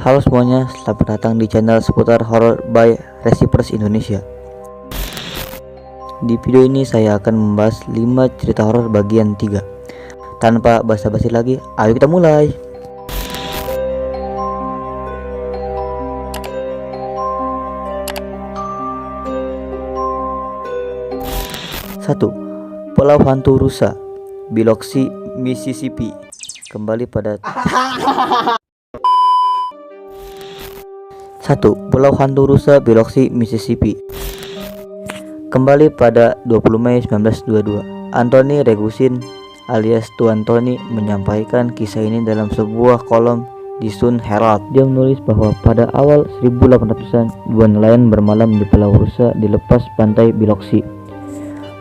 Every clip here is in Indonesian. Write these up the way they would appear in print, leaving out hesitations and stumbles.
Halo semuanya, selamat datang di channel seputar horror by Resipers Indonesia. Di video ini saya akan membahas 5 cerita horor bagian 3. Tanpa basa-basi lagi, ayo kita mulai. 1. Pulau Hantu Rusa, Biloxi, Mississippi. Kembali pada 1. Pulau Hantu Rusa, Biloxi, Mississippi. Kembali pada 20 Mei 1922, Anthony Regusin alias Tuan Tony menyampaikan kisah ini dalam sebuah kolom di Sun Herald. Dia menulis bahwa pada awal 1800-an, dua nelayan bermalam di Pulau Rusa di lepas pantai Biloxi.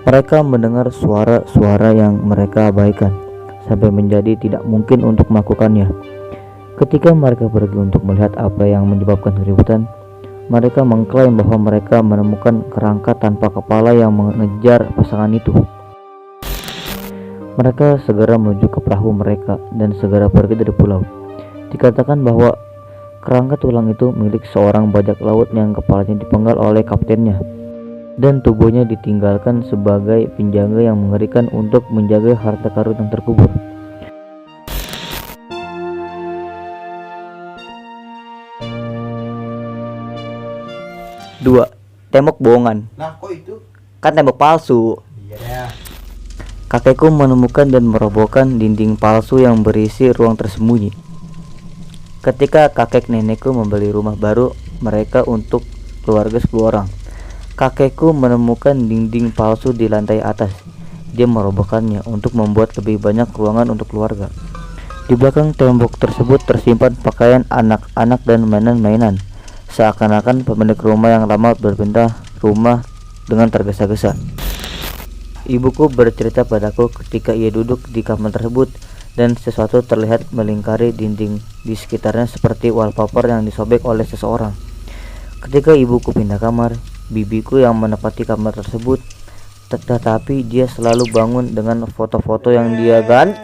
Mereka mendengar suara-suara yang mereka abaikan sampai menjadi tidak mungkin untuk melakukannya. Ketika mereka pergi untuk melihat apa yang menyebabkan keributan, mereka mengklaim bahwa mereka menemukan kerangka tanpa kepala yang mengejar pasangan itu. Mereka segera menuju ke perahu mereka dan segera pergi dari pulau. Dikatakan bahwa kerangka tulang itu milik seorang bajak laut yang kepalanya dipenggal oleh kaptennya, dan tubuhnya ditinggalkan sebagai penjaga yang mengerikan untuk menjaga harta karun yang terkubur. 2. Tembok bohongan. Nah, kok itu? Kan tembok palsu. Iya. Kakekku menemukan dan merobohkan dinding palsu yang berisi ruang tersembunyi. Ketika kakek nenekku membeli rumah baru mereka untuk keluarga 10 orang, kakekku menemukan dinding palsu di lantai atas. Dia merobohkannya untuk membuat lebih banyak ruangan untuk keluarga. Di belakang tembok tersebut tersimpan pakaian anak-anak dan mainan-mainan. Seakan-akan pemilik rumah yang lama berpindah rumah dengan tergesa-gesa. Ibuku bercerita padaku ketika ia duduk di kamar tersebut dan sesuatu terlihat melingkari dinding di sekitarnya seperti wallpaper yang disobek oleh seseorang. Ketika ibuku pindah kamar, bibiku yang menempati kamar tersebut, tetapi dia selalu bangun dengan foto-foto yang dia ganti.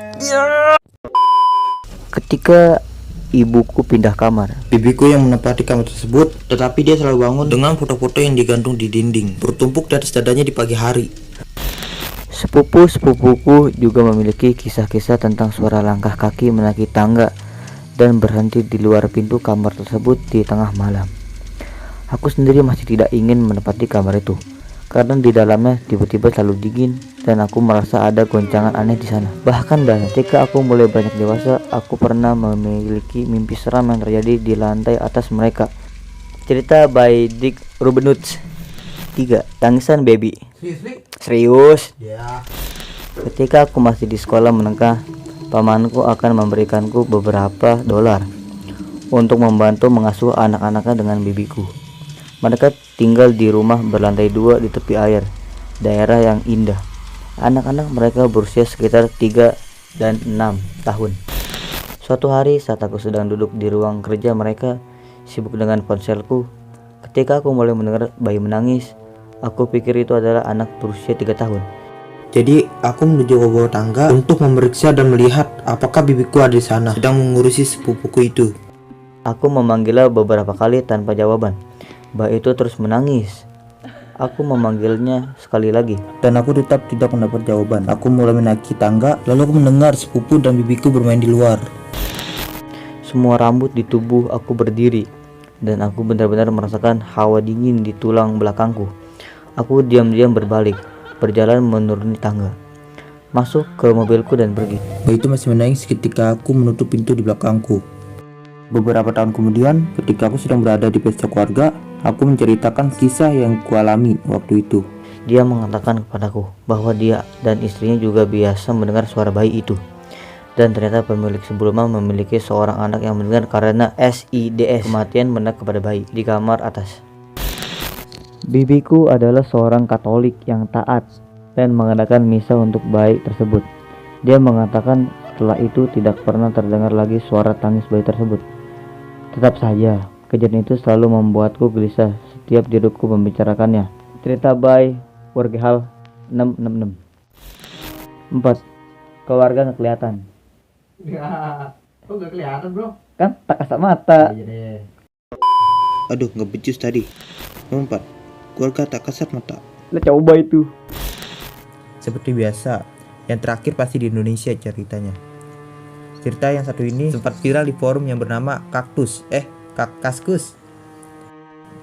Ketika ibuku pindah kamar, Bibiku yang menempati kamar tersebut, tetapi dia selalu bangun dengan foto-foto yang digantung di dinding, bertumpuk di atas dadanya di pagi hari. Sepupu-sepupuku juga memiliki kisah-kisah tentang suara langkah kaki menaiki tangga dan berhenti di luar pintu kamar tersebut di tengah malam. Aku sendiri masih tidak ingin menempati kamar itu karena di dalamnya tiba-tiba selalu dingin dan aku merasa ada goncangan aneh di sana. Bahkan ketika aku mulai banyak dewasa, aku pernah memiliki mimpi seram yang terjadi di lantai atas mereka. Cerita by Dick Rubenutz. 3. Tangisan baby. Serius? Ya. Ketika aku masih di sekolah menengah, pamanku akan memberikanku beberapa dolar untuk membantu mengasuh anak-anaknya dengan bibiku. Mereka tinggal di rumah berlantai 2 di tepi air, daerah yang indah. Anak-anak mereka berusia sekitar 3 dan 6 tahun. Suatu hari saat aku sedang duduk di ruang kerja mereka, sibuk dengan ponselku, ketika aku mulai mendengar bayi menangis. Aku pikir itu adalah anak berusia 3 tahun. Jadi aku menuju ke bawah tangga untuk memeriksa dan melihat apakah bibiku ada di sana, sedang mengurusi sepupuku itu. Aku memanggilnya beberapa kali tanpa jawaban. Bayi itu terus menangis. Aku memanggilnya sekali lagi Dan aku tetap tidak mendapat jawaban. Aku mulai menaiki tangga, lalu aku mendengar sepupu dan bibiku bermain di luar. semua rambut di tubuh aku berdiri, dan aku benar-benar merasakan hawa dingin di tulang belakangku. Aku diam-diam berbalik, berjalan menuruni tangga, masuk ke mobilku dan pergi. Bayi itu masih menangis ketika aku menutup pintu di belakangku. Beberapa tahun kemudian, ketika aku sedang berada di pesta keluarga, aku menceritakan kisah yang kualami waktu itu. Dia mengatakan kepadaku bahwa dia dan istrinya juga biasa mendengar suara bayi itu. Dan ternyata pemilik sebelumnya memiliki seorang anak yang mendengar karena SIDS, kematian mendadak kepada bayi, di kamar atas. Bibiku adalah seorang Katolik yang taat dan mengadakan misa untuk bayi tersebut. Dia mengatakan setelah itu tidak pernah terdengar lagi suara tangis bayi tersebut. Tetap saja, kejadian itu selalu membuatku gelisah setiap diriku membicarakannya. Cerita by Wargehal 666. 4. Keluarga nggak kelihatan. Ya, kok gak kelihatan bro? Kan tak kasat mata. Aduh, nggak becus tadi. Nomor 4. Keluarga tak kasat mata. Lo coba itu. Seperti biasa, yang terakhir pasti di Indonesia ceritanya. Cerita yang satu ini sempat viral di forum yang bernama Kaskus.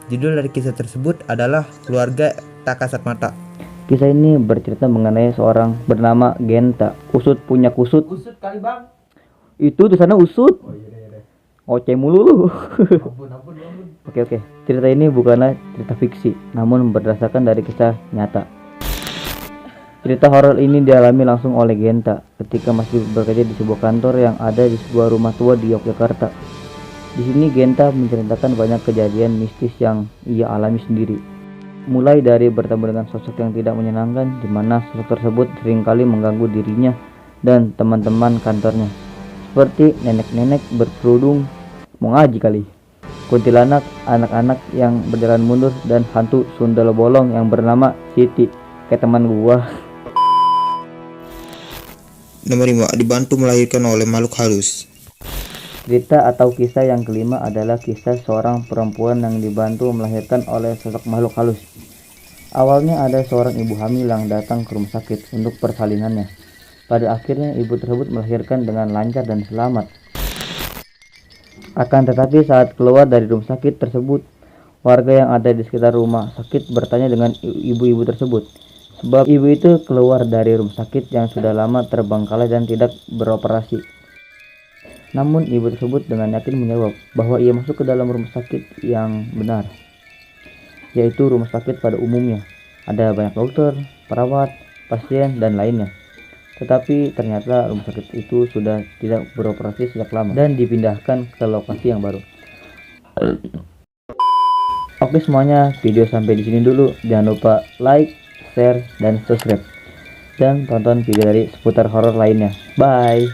Judul dari kisah tersebut adalah Keluarga Tak Kasat Mata. Kisah ini bercerita mengenai seorang bernama Genta. Usut punya kusut. Usut kali bang. Itu di sana usut. Oh iya. Oce mulu lu. Ampun. Oke. Cerita ini bukanlah cerita fiksi, namun berdasarkan dari kisah nyata. Cerita horor ini dialami langsung oleh Genta ketika masih bekerja di sebuah kantor yang ada di sebuah rumah tua di Yogyakarta. Di sini Genta menceritakan banyak kejadian mistis yang ia alami sendiri. Mulai dari bertemu dengan sosok yang tidak menyenangkan, di mana sosok tersebut seringkali mengganggu dirinya dan teman-teman kantornya, seperti nenek-nenek berkerudung mau ngaji kali, kuntilanak, anak-anak yang berjalan mundur, dan hantu sundel bolong yang bernama Siti, kayak teman gua. Nomor 5. Dibantu melahirkan oleh makhluk halus. Cerita atau kisah yang kelima adalah kisah seorang perempuan yang dibantu melahirkan oleh sosok makhluk halus. Awalnya ada seorang ibu hamil yang datang ke rumah sakit untuk persalinannya. Pada akhirnya ibu tersebut melahirkan dengan lancar dan selamat. Akan tetapi saat keluar dari rumah sakit tersebut, warga yang ada di sekitar rumah sakit bertanya dengan ibu-ibu tersebut. Sebab ibu itu keluar dari rumah sakit yang sudah lama terbengkalai dan tidak beroperasi. Namun ibu tersebut dengan yakin menjawab bahwa ia masuk ke dalam rumah sakit yang benar, yaitu rumah sakit pada umumnya. Ada banyak dokter, perawat, pasien, dan lainnya. Tetapi ternyata rumah sakit itu sudah tidak beroperasi sejak lama dan dipindahkan ke lokasi yang baru. Oke semuanya, video sampai di sini dulu. Jangan lupa like, share, dan subscribe. Dan tonton video dari seputar horor lainnya. Bye.